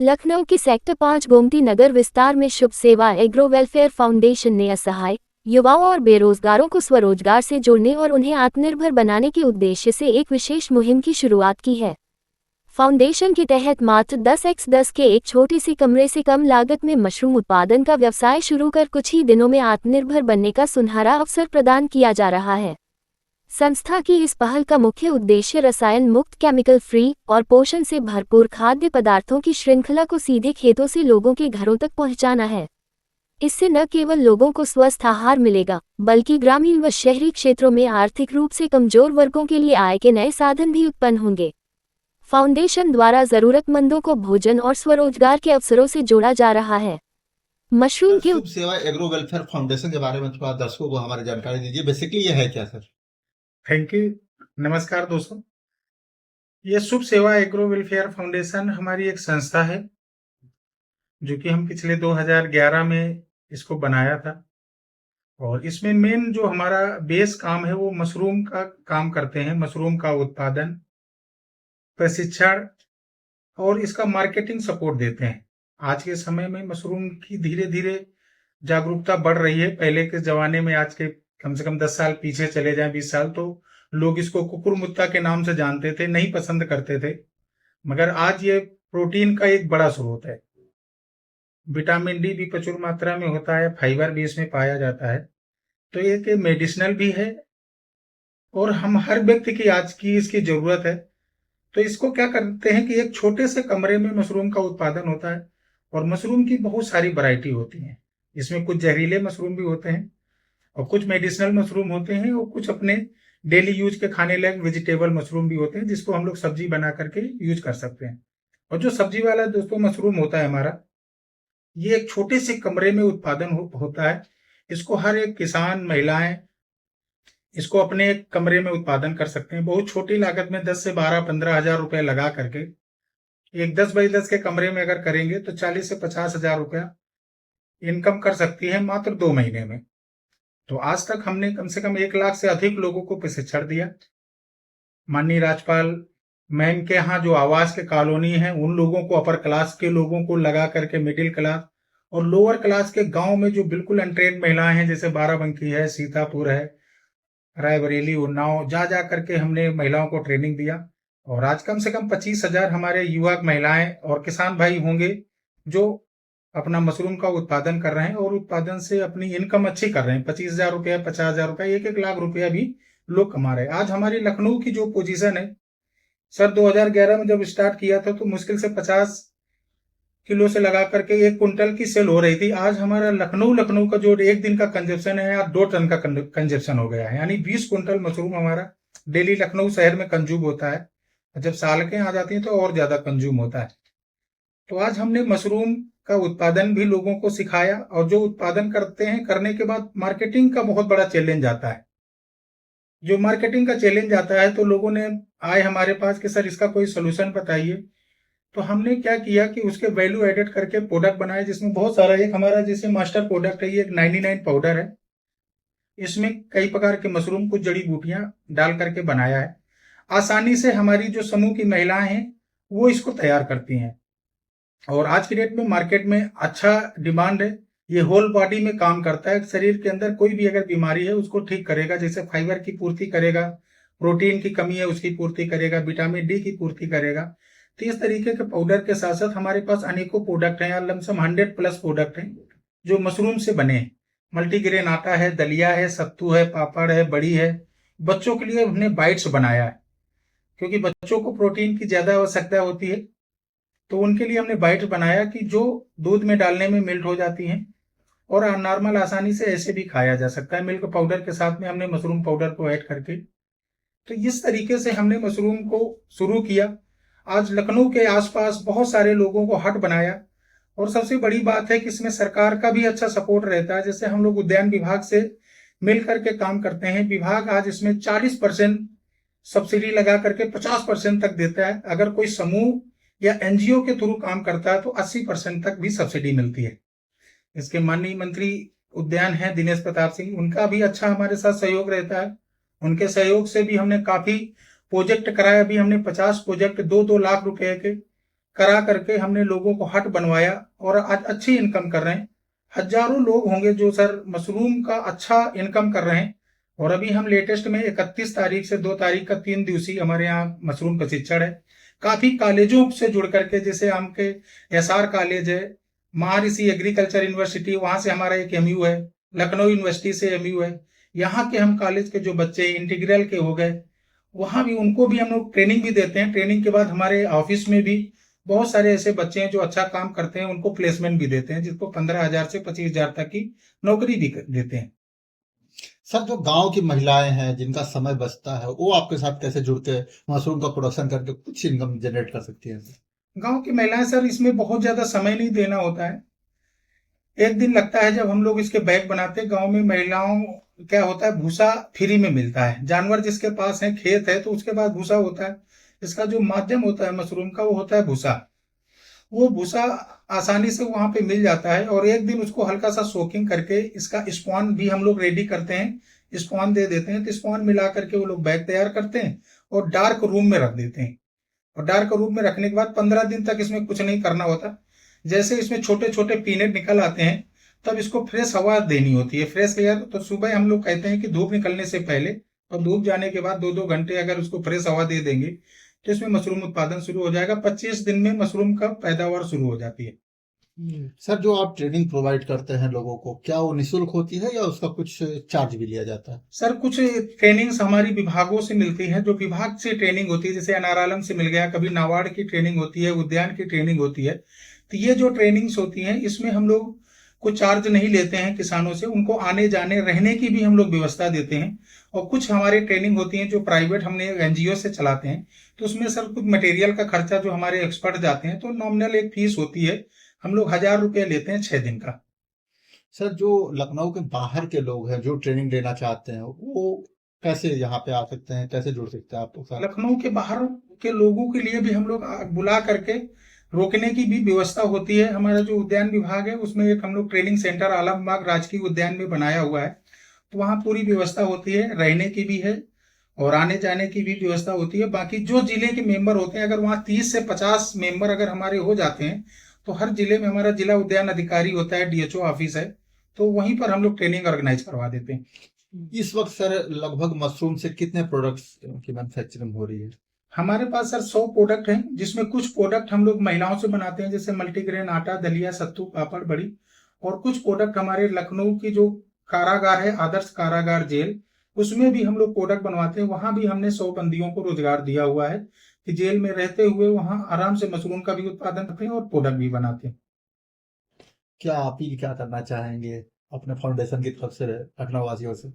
लखनऊ के सेक्टर 5 गोमती नगर विस्तार में शुभ सेवा एग्रो वेलफेयर फाउंडेशन ने असहाय युवाओं और बेरोजगारों को स्वरोजगार से जोड़ने और उन्हें आत्मनिर्भर बनाने के उद्देश्य से एक विशेष मुहिम की शुरुआत की है। फाउंडेशन के तहत मात्र 10x10 के एक छोटी सी कमरे से कम लागत में मशरूम उत्पादन का व्यवसाय शुरू कर कुछ ही दिनों में आत्मनिर्भर बनने का सुनहरा अवसर प्रदान किया जा रहा है। संस्था की इस पहल का मुख्य उद्देश्य रसायन मुक्त, केमिकल फ्री और पोषण से भरपूर खाद्य पदार्थों की श्रृंखला को सीधे खेतों से लोगों के घरों तक पहुंचाना है। इससे न केवल लोगों को स्वस्थ आहार मिलेगा, बल्कि ग्रामीण व शहरी क्षेत्रों में आर्थिक रूप से कमजोर वर्गों के लिए आय के नए साधन भी उत्पन्न होंगे। फाउंडेशन द्वारा जरूरतमंदों को भोजन और स्वरोजगार के अवसरों से जोड़ा जा रहा है। मशरूम के शुभ सेवा एग्रो वेलफेयर फाउंडेशन के बारे में थोड़ा दर्शकों को हमारी जानकारी दीजिए। बेसिकली ये है क्या सर? Thank you. नमस्कार दोस्तों, ये शुभ सेवा एग्रो वेलफेयर फाउंडेशन हमारी एक संस्था है जो कि हम पिछले 2011 में इसको बनाया था। और इसमें मेन जो हमारा बेस काम है वो मशरूम का काम करते हैं। मशरूम का उत्पादन, प्रशिक्षण और इसका मार्केटिंग सपोर्ट देते हैं। आज के समय में मशरूम की धीरे धीरे जागरूकता बढ़ रही है। पहले के जमाने में, आज के कम से कम 10 साल पीछे चले जाएं, 20 साल, तो लोग इसको कुकुरमुत्ता के नाम से जानते थे, नहीं पसंद करते थे। मगर आज ये प्रोटीन का एक बड़ा स्रोत है। विटामिन डी भी प्रचुर मात्रा में होता है, फाइबर भी इसमें पाया जाता है, तो एक मेडिसिनल भी है और हम हर व्यक्ति की आज की इसकी जरूरत है। तो इसको क्या करते हैं कि एक छोटे से कमरे में मशरूम का उत्पादन होता है और मशरूम की बहुत सारी वैरायटी होती है। इसमें कुछ जहरीले मशरूम भी होते हैं और कुछ मेडिसिनल मशरूम होते हैं और कुछ अपने डेली यूज के खाने लायक वेजिटेबल मशरूम भी होते हैं, जिसको हम लोग सब्जी बना करके यूज कर सकते हैं। और जो सब्जी वाला दोस्तों मशरूम होता है हमारा, ये एक छोटे से कमरे में उत्पादन होता है। इसको हर एक किसान, महिलाएं इसको अपने कमरे में उत्पादन कर सकते हैं। बहुत छोटी लागत में 10 से 12-15 हजार रुपए लगा करके एक 10 बाई 10 के कमरे में अगर करेंगे तो 40 से 50 हजार रुपया इनकम कर सकती है मात्र 2 महीने में। तो आज तक हमने कम से कम 1 लाख से अधिक लोगों को प्रशिक्षण दिया। माननीय राज्यपाल मैम के यहाँ जो आवास के कॉलोनी है, उन लोगों को, अपर क्लास के लोगों को लगा करके मिडिल क्लास और लोअर क्लास के गांव में जो बिल्कुल अनट्रेंड महिलाएं हैं, जैसे बाराबंकी है, सीतापुर है, रायबरेली, उन्नाव, जा करके हमने महिलाओं को ट्रेनिंग दिया। और आज कम से कम 25 हजार हमारे युवा महिलाएं और किसान भाई होंगे जो अपना मशरूम का उत्पादन कर रहे हैं और उत्पादन से अपनी इनकम अच्छी कर रहे हैं। 25,000 रुपया, 50,000 रुपया, 1-1 लाख रुपया भी लोग कमा रहे हैं। आज हमारी लखनऊ की जो पोजीशन है सर, 2011 में जब स्टार्ट किया था तो मुश्किल से 50 किलो से लगा करके 1 कुंटल की सेल हो रही थी। आज हमारा लखनऊ का जो एक दिन का कंजप्शन है यार, 2 टन का कंजप्शन हो गया है। यानी 20 कुंटल मशरूम हमारा डेली लखनऊ शहर में कंज्यूम होता है। जब साल के आ जाती है तो और ज्यादा कंज्यूम होता है। तो आज हमने मशरूम का उत्पादन भी लोगों को सिखाया और जो उत्पादन करते हैं, करने के बाद मार्केटिंग का बहुत बड़ा चैलेंज आता है। जो मार्केटिंग का चैलेंज आता है तो लोगों ने आए हमारे पास कि सर इसका कोई सोल्यूशन बताइए। तो हमने क्या किया कि उसके वैल्यू एडेड करके प्रोडक्ट बनाए, जिसमें बहुत सारा, एक हमारा जैसे मास्टर प्रोडक्ट है, ये एक 99 पाउडर है। इसमें कई प्रकार के मशरूम, कुछ जड़ी बूटियां डाल करके बनाया है। आसानी से हमारी जो समूह की महिलाएं हैं वो इसको तैयार करती हैं और आज की डेट में मार्केट में अच्छा डिमांड है। ये होल बॉडी में काम करता है। शरीर के अंदर कोई भी अगर बीमारी है उसको ठीक करेगा, जैसे फाइबर की पूर्ति करेगा, प्रोटीन की कमी है उसकी पूर्ति करेगा, विटामिन डी की पूर्ति करेगा। तो इस तरीके के पाउडर के साथ साथ हमारे पास अनेकों प्रोडक्ट हैं, लमसम 100+ प्रोडक्ट हैं जो मशरूम से बने हैं। मल्टीग्रेन आटा है, दलिया है, सत्तू है, पापड़ है, बड़ी है। बच्चों के लिए हमने बाइट्स बनाया है क्योंकि बच्चों को प्रोटीन की ज्यादा आवश्यकता होती है, तो उनके लिए हमने बाइट्स बनाया कि जो दूध में डालने में मेल्ट हो जाती हैं और नॉर्मल आसानी से ऐसे भी खाया जा सकता है। मिल्क पाउडर के साथ में हमने मशरूम पाउडर को ऐड करके, तो इस तरीके से हमने मशरूम को शुरू किया। आज लखनऊ के आसपास बहुत सारे लोगों को हट बनाया और सबसे बड़ी बात है कि इसमें सरकार का भी अच्छा सपोर्ट रहता है। जैसे हम लोग उद्यान विभाग से मिल करके काम करते हैं। विभाग आज इसमें 40% सब्सिडी लगा करके 50% तक देता है। अगर कोई समूह या एनजीओ के थ्रू काम करता है तो 80% तक भी सब्सिडी मिलती है। इसके माननीय मंत्री उद्यान हैं दिनेश प्रताप सिंह, उनका भी अच्छा हमारे साथ सहयोग रहता है। उनके सहयोग से भी हमने काफी प्रोजेक्ट कराया। अभी हमने 50 प्रोजेक्ट 2-2 लाख रुपए के करा करके हमने लोगों को हट बनवाया और आज अच्छी इनकम कर रहे हैं। हजारों लोग होंगे जो सर मशरूम का अच्छा इनकम कर रहे हैं। और अभी हम लेटेस्ट में 31 तारीख से 2 तारीख का 3 दिवसीय हमारे यहाँ मशरूम प्रशिक्षण है। काफी कॉलेजों से जुड़ करके, जैसे हमके एसआर कॉलेज है, महर्षि एग्रीकल्चर यूनिवर्सिटी, वहां से हमारा एक एमयू है, लखनऊ यूनिवर्सिटी से एमयू है। यहाँ के हम कॉलेज के जो बच्चे इंटीग्रल के हो गए, वहां भी उनको भी हम लोग ट्रेनिंग भी देते हैं। ट्रेनिंग के बाद हमारे ऑफिस में भी बहुत सारे ऐसे बच्चे हैं जो अच्छा काम करते हैं, उनको प्लेसमेंट भी देते हैं, जिसको 15,000 से 25,000 तक की नौकरी भी देते हैं। सर जो गांव की महिलाएं हैं जिनका समय बचता है, वो आपके साथ कैसे जुड़ते हैं, मशरूम का प्रोडक्शन करके कुछ इनकम जनरेट कर सकती है? गांव की महिलाएं सर इसमें बहुत ज्यादा समय नहीं देना होता है। एक दिन लगता है जब हम लोग इसके बैग बनाते हैं। गांव में महिलाओं क्या होता है, भूसा फ्री में मिलता है। जानवर जिसके पास है, खेत है, तो उसके पास भूसा होता है। इसका जो माध्यम होता है मशरूम का, वो होता है भूसा। वो भूसा आसानी से वहां पे मिल जाता है और एक दिन उसको हल्का सा सोकिंग करके इसका स्पॉन भी हम लोग रेडी करते हैं, स्पॉन दे देते हैं। तो स्पॉन मिला करके वो लोग बैग तैयार करते हैं और डार्क रूम में रख देते हैं। और डार्क रूम में रखने के बाद 15 दिन तक इसमें कुछ नहीं करना होता। जैसे इसमें छोटे छोटे पीनेट निकल आते हैं, तब इसको फ्रेश हवा देनी होती है, फ्रेश एयर। तो सुबह हम लोग कहते हैं कि धूप निकलने से पहले और धूप जाने के बाद 2-2 घंटे अगर उसको फ्रेश हवा दे देंगे तो इसमें मशरूम उत्पादन शुरू हो जाएगा। 25 दिन में मशरूम का पैदावार शुरू हो जाती है। सर जो आप ट्रेनिंग प्रोवाइड करते हैं लोगों को, क्या वो निःशुल्क होती है या उसका कुछ चार्ज भी लिया जाता है? सर कुछ ट्रेनिंग्स हमारी विभागों से मिलती है, जो विभाग से ट्रेनिंग होती है, जैसे अनारालम से मिल गया, कभी नाबार्ड की ट्रेनिंग होती है, उद्यान की ट्रेनिंग होती है। तो ये जो ट्रेनिंग्स होती हैं इसमें हम लोग कुछ चार्ज नहीं लेते हैं किसानों से। उनको आने जाने रहने की भी हम लोग व्यवस्था देते हैं। और कुछ हमारे ट्रेनिंग होती है जो प्राइवेट हमने एनजीओ से चलाते हैं, तो उसमें सर कुछ मटेरियल का खर्चा जो हमारे एक्सपर्ट जाते हैं, तो नॉमिनल एक फीस होती है। हम लोग 1,000 रुपया लेते हैं 6 दिन का। सर जो लखनऊ के बाहर के लोग हैं जो ट्रेनिंग लेना चाहते हैं, वो कैसे यहाँ पे आ सकते हैं, कैसे जुड़ सकते हैं आपके साथ? लखनऊ के बाहर के लोगों के लिए भी हम लोग बुला करके रोकने की भी व्यवस्था होती है। हमारा जो उद्यान विभाग है उसमें एक हम लोग ट्रेनिंग सेंटर आलमबाग राजकीय उद्यान में बनाया हुआ है। तो वहाँ पूरी व्यवस्था होती है, रहने की भी है और आने जाने की भी व्यवस्था होती है। बाकी जो जिले के मेंबर होते हैं, अगर वहाँ 30 से 50 मेंबर अगर हमारे हो जाते हैं, तो हर जिले में हमारा जिला उद्यान अधिकारी होता है, डीएचओ ऑफिस है, तो वहीं पर हम लोग ट्रेनिंग ऑर्गेनाइज करवा देते हैं। इस वक्त सर लगभग मशरूम से कितने प्रोडक्ट्स की मैन्युफैक्चरिंग हो रही है? हमारे पास सर 100 प्रोडक्ट हैं, जिसमें कुछ प्रोडक्ट हम लोग महिलाओं से बनाते हैं, जैसे मल्टीग्रेन आटा, दलिया, सत्तू, पापड़, बड़ी। और कुछ प्रोडक्ट हमारे लखनऊ की जो कारागार है, आदर्श कारागार जेल, उसमें भी हम लोग प्रोडक्ट बनवाते हैं। वहां भी हमने 100 बंदियों को रोजगार दिया हुआ है कि जेल में रहते हुए वहां आराम से मशरूम का भी उत्पादन करते हैं और प्रोडक्ट भी बनाते हैं। क्या अपील क्या करना चाहेंगे अपने फाउंडेशन की तरफ से लखनऊ वासियों से?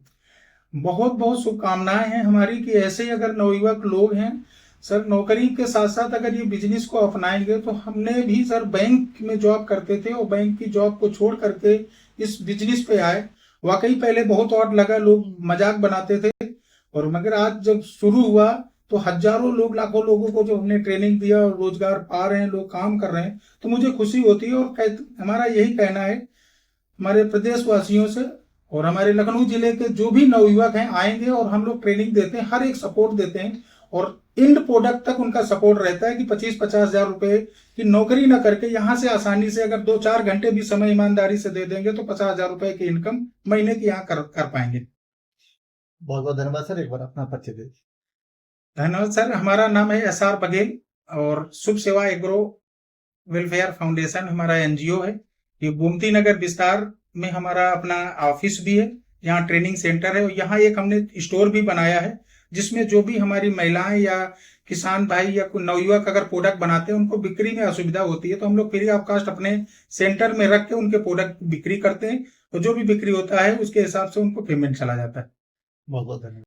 बहुत बहुत शुभकामनाएं हैं हमारी कि ऐसे ही अगर नवयुवक लोग हैं सर, नौकरी के साथ साथ अगर ये बिजनेस को अपनाएंगे। तो हमने भी सर बैंक में जॉब करते थे और बैंक की जॉब को छोड़ करके इस बिजनेस पे आए। वाकई पहले बहुत ऑड लगा, लोग मजाक बनाते थे, और मगर आज जब शुरू हुआ तो हजारों लोग, लाखों लोगों को जो हमने ट्रेनिंग दिया और रोजगार पा रहे हैं, लोग काम कर रहे हैं, तो मुझे खुशी होती है। और हमारा यही कहना है हमारे प्रदेशवासियों से और हमारे लखनऊ जिले के जो भी नवयुवक हैं आएंगे और हम लोग ट्रेनिंग देते हैं, हर एक सपोर्ट देते हैं और इंड प्रोडक्ट तक उनका सपोर्ट रहता है कि 25-50 हजार रुपए की नौकरी ना करके यहाँ से आसानी से अगर 2-4 घंटे भी समय ईमानदारी से दे देंगे तो 50,000 रुपए की इनकम महीने की यहाँ कर पाएंगे। बहुत बहुत धन्यवाद सर, एक बार अपना परिचय दे। धन्यवाद सर, हमारा नाम है एसआर बघेल और शुभ सेवा एग्रो वेलफेयर फाउंडेशन हमारा एनजीओ है। ये गोमती नगर विस्तार में हमारा अपना ऑफिस भी है, यहाँ ट्रेनिंग सेंटर है और यहाँ एक हमने स्टोर भी बनाया है, जिसमें जो भी हमारी महिलाएं या किसान भाई या कोई नवयुवक अगर प्रोडक्ट बनाते हैं, उनको बिक्री में असुविधा होती है, तो हम लोग फ्री ऑफ कास्ट अपने सेंटर में रख के उनके प्रोडक्ट बिक्री करते हैं और जो भी बिक्री होता है उसके हिसाब से उनको पेमेंट चला जाता है। बहुत बहुत धन्यवाद।